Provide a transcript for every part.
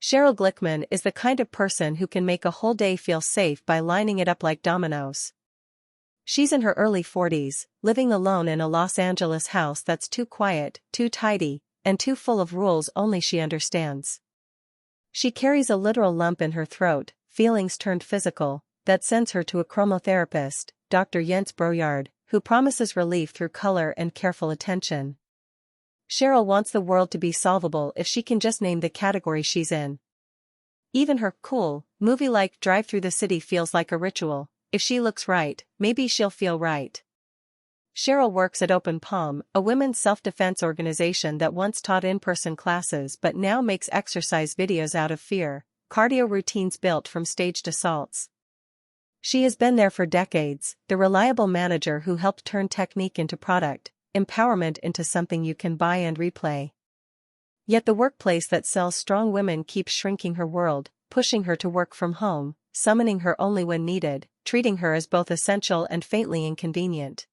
Cheryl Glickman is the kind of person who can make a whole day feel safe by lining it up like dominoes. She's in her early 40s, living alone in a Los Angeles house that's too quiet, too tidy, and too full of rules only she understands. She carries a literal lump in her throat, feelings turned physical, that sends her to a chromotherapist, Dr. Jens Broyard, who promises relief through color and careful attention. Cheryl wants the world to be solvable if she can just name the category she's in. Even her cool, movie-like drive through the city feels like a ritual. If she looks right, maybe she'll feel right. Cheryl works at Open Palm, a women's self-defense organization that once taught in-person classes but now makes exercise videos out of fear, cardio routines built from staged assaults. She has been there for decades, the reliable manager who helped turn technique into product, empowerment into something you can buy and replay. Yet the workplace that sells strong women keeps shrinking her world, pushing her to work from home, summoning her only when needed, treating her as both essential and faintly inconvenient.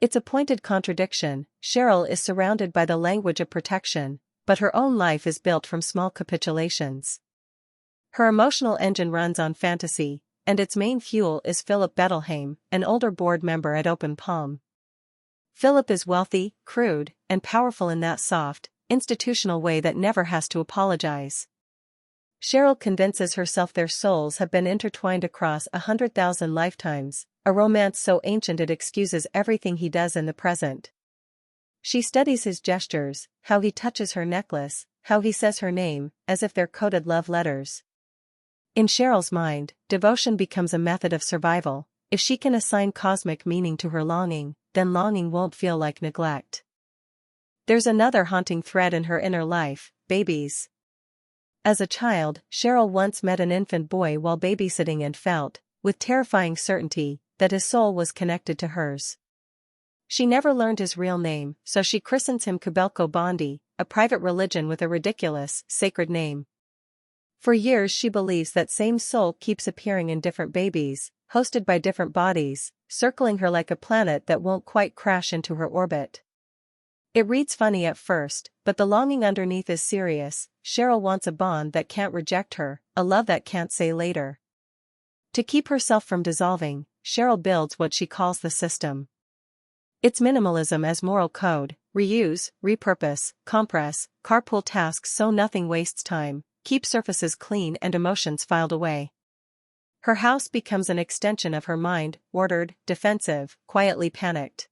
It's a pointed contradiction. Cheryl is surrounded by the language of protection, but her own life is built from small capitulations. Her emotional engine runs on fantasy, and its main fuel is Philip Bettelheim, an older board member at Open Palm. Philip is wealthy, crude, and powerful in that soft, institutional way that never has to apologize. Cheryl convinces herself their souls have been intertwined across 100,000 lifetimes, a romance so ancient it excuses everything he does in the present. She studies his gestures, how he touches her necklace, how he says her name, as if they're coded love letters. In Cheryl's mind, devotion becomes a method of survival. If she can assign cosmic meaning to her longing, then longing won't feel like neglect. There's another haunting thread in her inner life: babies. As a child, Cheryl once met an infant boy while babysitting and felt, with terrifying certainty, that his soul was connected to hers. She never learned his real name, so she christens him Kubelko Bondi, a private religion with a ridiculous, sacred name. For years she believes that same soul keeps appearing in different babies, hosted by different bodies, circling her like a planet that won't quite crash into her orbit. It reads funny at first, but the longing underneath is serious. Cheryl wants a bond that can't reject her, a love that can't say later. To keep herself from dissolving, Cheryl builds what she calls the system. It's minimalism as moral code: reuse, repurpose, compress, carpool tasks so nothing wastes time, keep surfaces clean and emotions filed away. Her house becomes an extension of her mind, ordered, defensive, quietly panicked.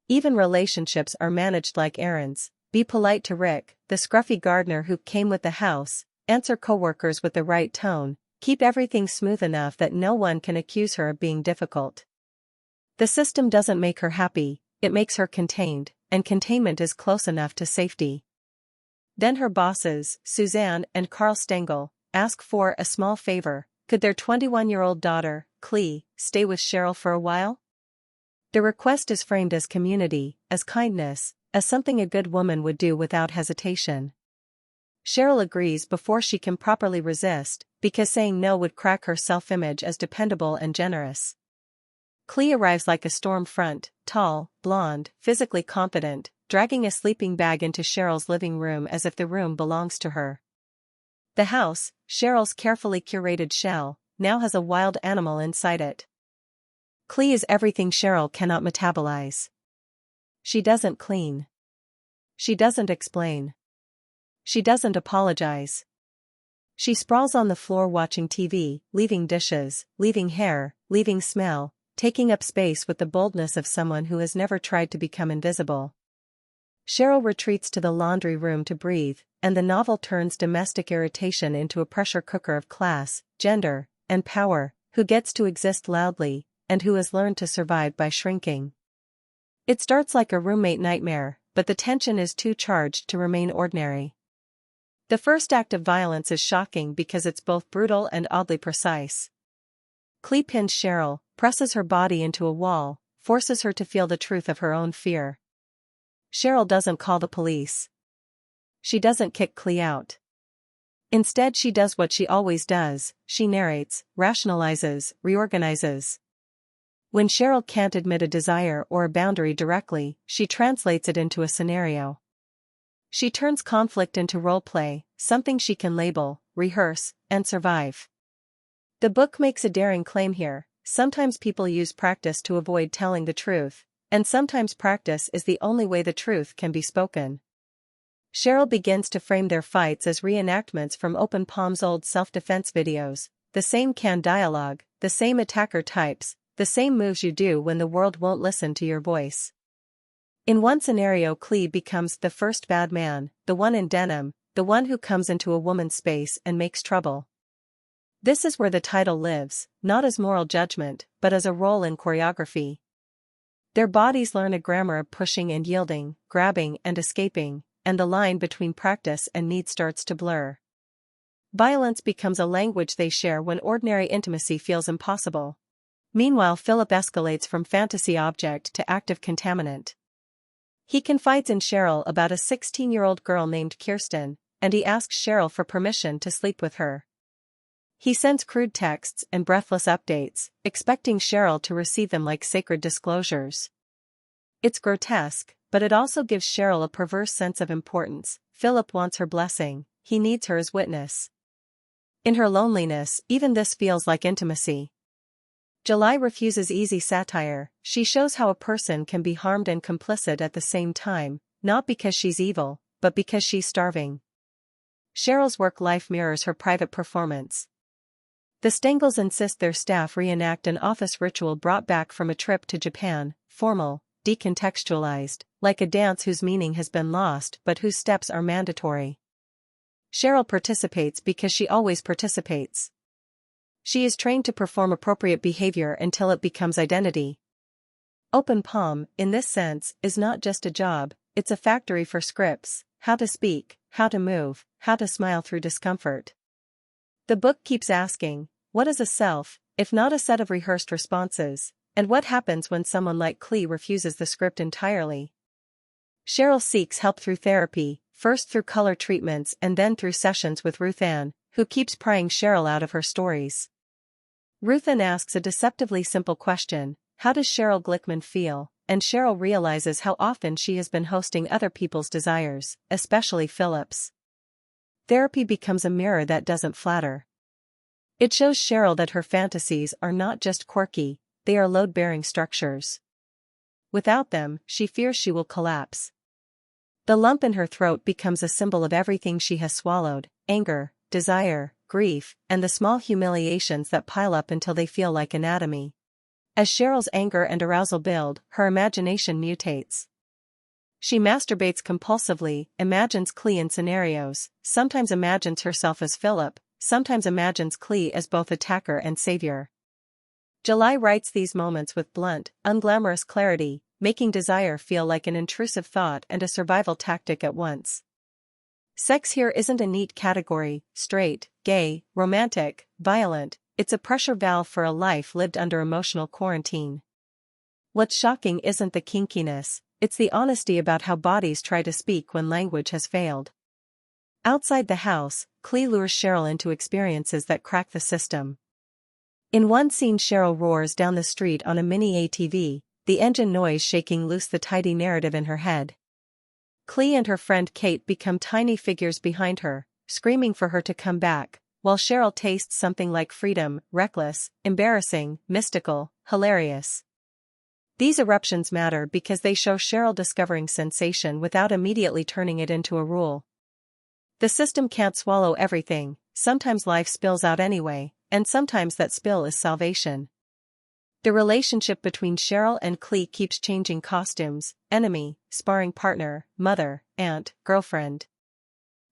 Even relationships are managed like errands. Be polite to Rick, the scruffy gardener who came with the house, answer coworkers with the right tone, keep everything smooth enough that no one can accuse her of being difficult. The system doesn't make her happy, it makes her contained, and containment is close enough to safety. Then her bosses, Suzanne and Carl Stengel, ask for a small favor: could their 21-year-old daughter, Clee, stay with Cheryl for a while? The request is framed as community, as kindness, as something a good woman would do without hesitation. Cheryl agrees before she can properly resist, because saying no would crack her self-image as dependable and generous. Clee arrives like a storm front, tall, blonde, physically confident, dragging a sleeping bag into Cheryl's living room as if the room belongs to her. The house, Cheryl's carefully curated shell, now has a wild animal inside it. Clee is everything Cheryl cannot metabolize. She doesn't clean. She doesn't explain. She doesn't apologize. She sprawls on the floor watching TV, leaving dishes, leaving hair, leaving smell, taking up space with the boldness of someone who has never tried to become invisible. Cheryl retreats to the laundry room to breathe, and the novel turns domestic irritation into a pressure cooker of class, gender, and power, who gets to exist loudly, and who has learned to survive by shrinking. It starts like a roommate nightmare, but the tension is too charged to remain ordinary. The first act of violence is shocking because it's both brutal and oddly precise. Clee pins Cheryl, presses her body into a wall, forces her to feel the truth of her own fear. Cheryl doesn't call the police. She doesn't kick Clee out. Instead, she does what she always does: she narrates, rationalizes, reorganizes. When Cheryl can't admit a desire or a boundary directly, she translates it into a scenario. She turns conflict into role-play, something she can label, rehearse, and survive. The book makes a daring claim here: sometimes people use practice to avoid telling the truth, and sometimes practice is the only way the truth can be spoken. Cheryl begins to frame their fights as reenactments from Open Palm's old self-defense videos, the same canned dialogue, the same attacker types, the same moves you do when the world won't listen to your voice. In one scenario, Clee becomes the first bad man, the one in denim, the one who comes into a woman's space and makes trouble. This is where the title lives, not as moral judgment, but as a role in choreography. Their bodies learn a grammar of pushing and yielding, grabbing and escaping, and the line between practice and need starts to blur. Violence becomes a language they share when ordinary intimacy feels impossible. Meanwhile, Philip escalates from fantasy object to active contaminant. He confides in Cheryl about a 16-year-old girl named Kirsten, and he asks Cheryl for permission to sleep with her. He sends crude texts and breathless updates, expecting Cheryl to receive them like sacred disclosures. It's grotesque, but it also gives Cheryl a perverse sense of importance. Philip wants her blessing, he needs her as witness. In her loneliness, even this feels like intimacy. July refuses easy satire. She shows how a person can be harmed and complicit at the same time, not because she's evil, but because she's starving. Cheryl's work life mirrors her private performance. The Stengels insist their staff reenact an office ritual brought back from a trip to Japan, formal, decontextualized, like a dance whose meaning has been lost but whose steps are mandatory. Cheryl participates because she always participates. She is trained to perform appropriate behavior until it becomes identity. Open Palm, in this sense, is not just a job, it's a factory for scripts: how to speak, how to move, how to smile through discomfort. The book keeps asking, what is a self, if not a set of rehearsed responses, and what happens when someone like Clee refuses the script entirely? Cheryl seeks help through therapy, first through color treatments and then through sessions with Ruth Ann, who keeps prying Cheryl out of her stories. Ruth Ann asks a deceptively simple question: how does Cheryl Glickman feel? And Cheryl realizes how often she has been hosting other people's desires, especially Philip's. Therapy becomes a mirror that doesn't flatter. It shows Cheryl that her fantasies are not just quirky, they are load-bearing structures. Without them, she fears she will collapse. The lump in her throat becomes a symbol of everything she has swallowed: anger, desire, grief, and the small humiliations that pile up until they feel like anatomy. As Cheryl's anger and arousal build, her imagination mutates. She masturbates compulsively, imagines Clee in scenarios, sometimes imagines herself as Philip, sometimes imagines Clee as both attacker and savior. July writes these moments with blunt, unglamorous clarity, making desire feel like an intrusive thought and a survival tactic at once. Sex here isn't a neat category: straight, gay, romantic, violent. It's a pressure valve for a life lived under emotional quarantine. What's shocking isn't the kinkiness, it's the honesty about how bodies try to speak when language has failed. Outside the house, Clee lures Cheryl into experiences that crack the system. In one scene, Cheryl roars down the street on a mini ATV, the engine noise shaking loose the tidy narrative in her head. Clee and her friend Kate become tiny figures behind her, screaming for her to come back, while Cheryl tastes something like freedom: reckless, embarrassing, mystical, hilarious. These eruptions matter because they show Cheryl discovering sensation without immediately turning it into a rule. The system can't swallow everything, sometimes life spills out anyway, and sometimes that spill is salvation. The relationship between Cheryl and Clee keeps changing: costumes, enemy, sparring partner, mother, aunt, girlfriend.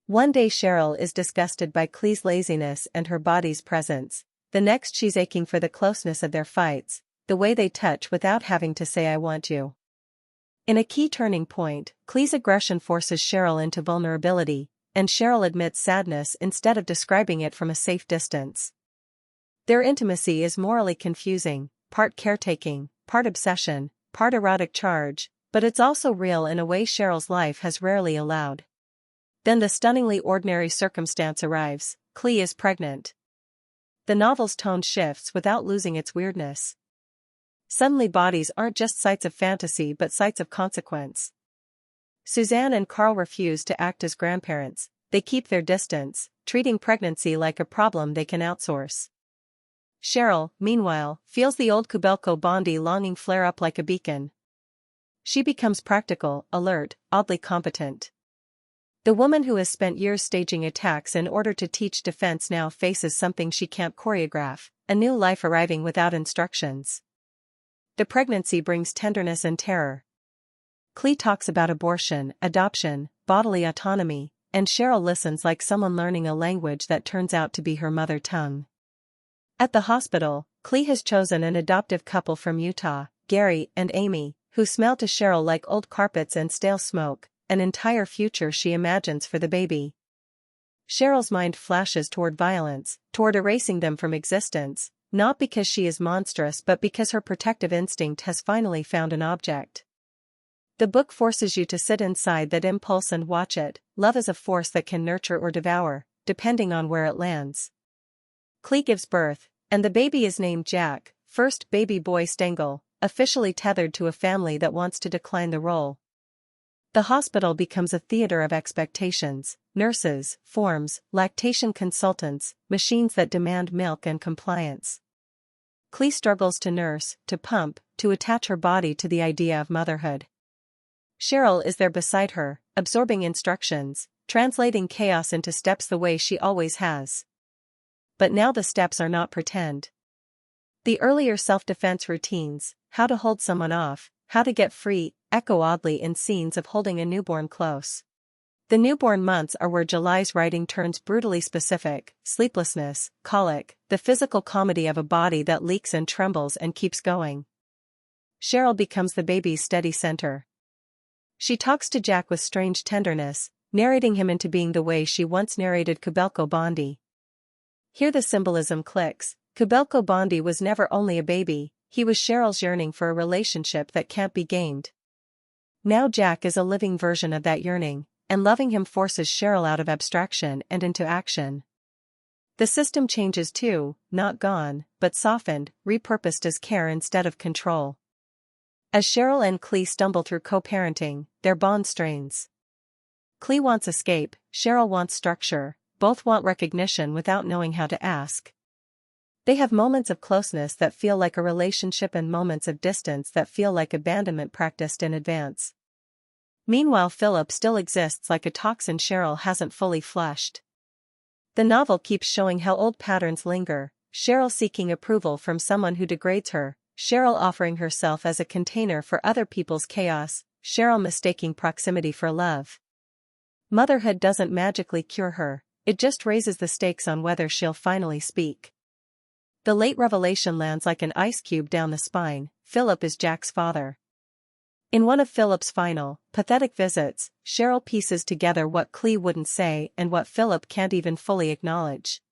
One day Cheryl is disgusted by Clee's laziness and her body's presence, the next she's aching for the closeness of their fights, the way they touch without having to say "I want you." In a key turning point, Clee's aggression forces Cheryl into vulnerability, and Cheryl admits sadness instead of describing it from a safe distance. Their intimacy is morally confusing, part caretaking, part obsession, part erotic charge, but it's also real in a way Cheryl's life has rarely allowed. Then the stunningly ordinary circumstance arrives: Clee is pregnant. The novel's tone shifts without losing its weirdness. Suddenly bodies aren't just sites of fantasy but sites of consequence. Suzanne and Carl refuse to act as grandparents, they keep their distance, treating pregnancy like a problem they can outsource. Cheryl, meanwhile, feels the old Kubelko Bondi longing flare up like a beacon. She becomes practical, alert, oddly competent. The woman who has spent years staging attacks in order to teach defense now faces something she can't choreograph, a new life arriving without instructions. The pregnancy brings tenderness and terror. Clee talks about abortion, adoption, bodily autonomy, and Cheryl listens like someone learning a language that turns out to be her mother tongue. At the hospital, Clee has chosen an adoptive couple from Utah, Gary and Amy, who smell to Cheryl like old carpets and stale smoke, an entire future she imagines for the baby. Cheryl's mind flashes toward violence, toward erasing them from existence, not because she is monstrous but because her protective instinct has finally found an object. The book forces you to sit inside that impulse and watch it. Love is a force that can nurture or devour, depending on where it lands. Clee gives birth, and the baby is named Jack, first baby boy Stengel, officially tethered to a family that wants to decline the role. The hospital becomes a theater of expectations: nurses, forms, lactation consultants, machines that demand milk and compliance. Clee struggles to nurse, to pump, to attach her body to the idea of motherhood. Cheryl is there beside her, absorbing instructions, translating chaos into steps the way she always has. But now the steps are not pretend. The earlier self-defense routines, how to hold someone off, how to get free, echo oddly in scenes of holding a newborn close. The newborn months are where July's writing turns brutally specific: sleeplessness, colic, the physical comedy of a body that leaks and trembles and keeps going. Cheryl becomes the baby's steady center. She talks to Jack with strange tenderness, narrating him into being the way she once narrated Kubelko Bondi. Here the symbolism clicks. Kubelko Bondi was never only a baby, he was Cheryl's yearning for a relationship that can't be gamed. Now Jack is a living version of that yearning, and loving him forces Cheryl out of abstraction and into action. The system changes too, not gone, but softened, repurposed as care instead of control. As Cheryl and Clee stumble through co-parenting, their bond strains. Clee wants escape, Cheryl wants structure, both want recognition without knowing how to ask. They have moments of closeness that feel like a relationship and moments of distance that feel like abandonment practiced in advance. Meanwhile, Philip still exists like a toxin Cheryl hasn't fully flushed. The novel keeps showing how old patterns linger: Cheryl seeking approval from someone who degrades her, Cheryl offering herself as a container for other people's chaos, Cheryl mistaking proximity for love. Motherhood doesn't magically cure her, it just raises the stakes on whether she'll finally speak. The late revelation lands like an ice cube down the spine: Philip is Jack's father. In one of Philip's final, pathetic visits, Cheryl pieces together what Clee wouldn't say and what Philip can't even fully acknowledge.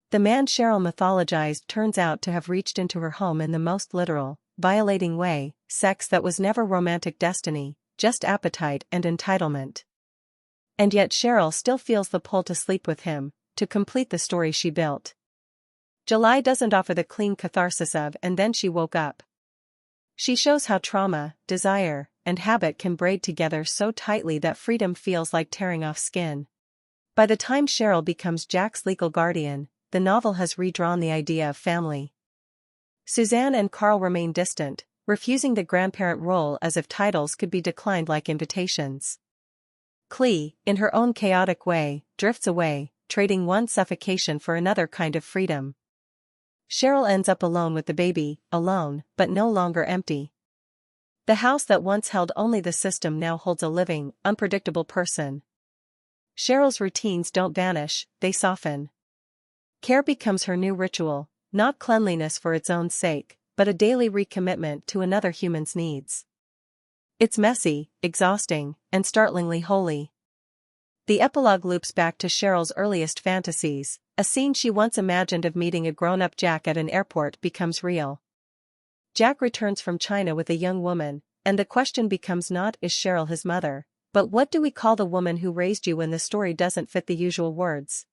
The man Cheryl mythologized turns out to have reached into her home in the most literal, violating way: sex that was never romantic destiny, just appetite and entitlement. And yet Cheryl still feels the pull to sleep with him, to complete the story she built. July doesn't offer the clean catharsis of "and then she woke up." She shows how trauma, desire, and habit can braid together so tightly that freedom feels like tearing off skin. By the time Cheryl becomes Jack's legal guardian, the novel has redrawn the idea of family. Suzanne and Carl remain distant, refusing the grandparent role as if titles could be declined like invitations. Clee, in her own chaotic way, drifts away, trading one suffocation for another kind of freedom. Cheryl ends up alone with the baby, alone, but no longer empty. The house that once held only the system now holds a living, unpredictable person. Cheryl's routines don't vanish, they soften. Care becomes her new ritual, not cleanliness for its own sake, but a daily recommitment to another human's needs. It's messy, exhausting, and startlingly holy. The epilogue loops back to Cheryl's earliest fantasies. A scene she once imagined of meeting a grown-up Jack at an airport becomes real. Jack returns from China with a young woman, and the question becomes not "is Cheryl his mother?" but "what do we call the woman who raised you?" when the story doesn't fit the usual words.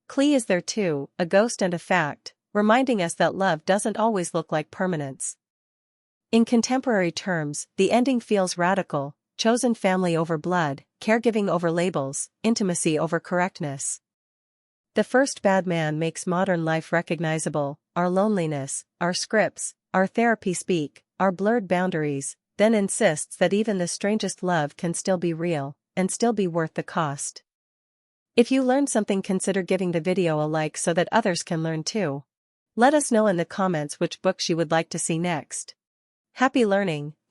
Clee is there too, a ghost and a fact, reminding us that love doesn't always look like permanence. In contemporary terms, the ending feels radical: chosen family over blood, caregiving over labels, intimacy over correctness. The First Bad Man makes modern life recognizable, our loneliness, our scripts, our therapy speak, our blurred boundaries, then insists that even the strangest love can still be real, and still be worth the cost. If you learned something, consider giving the video a like so that others can learn too. Let us know in the comments which books you would like to see next. Happy learning!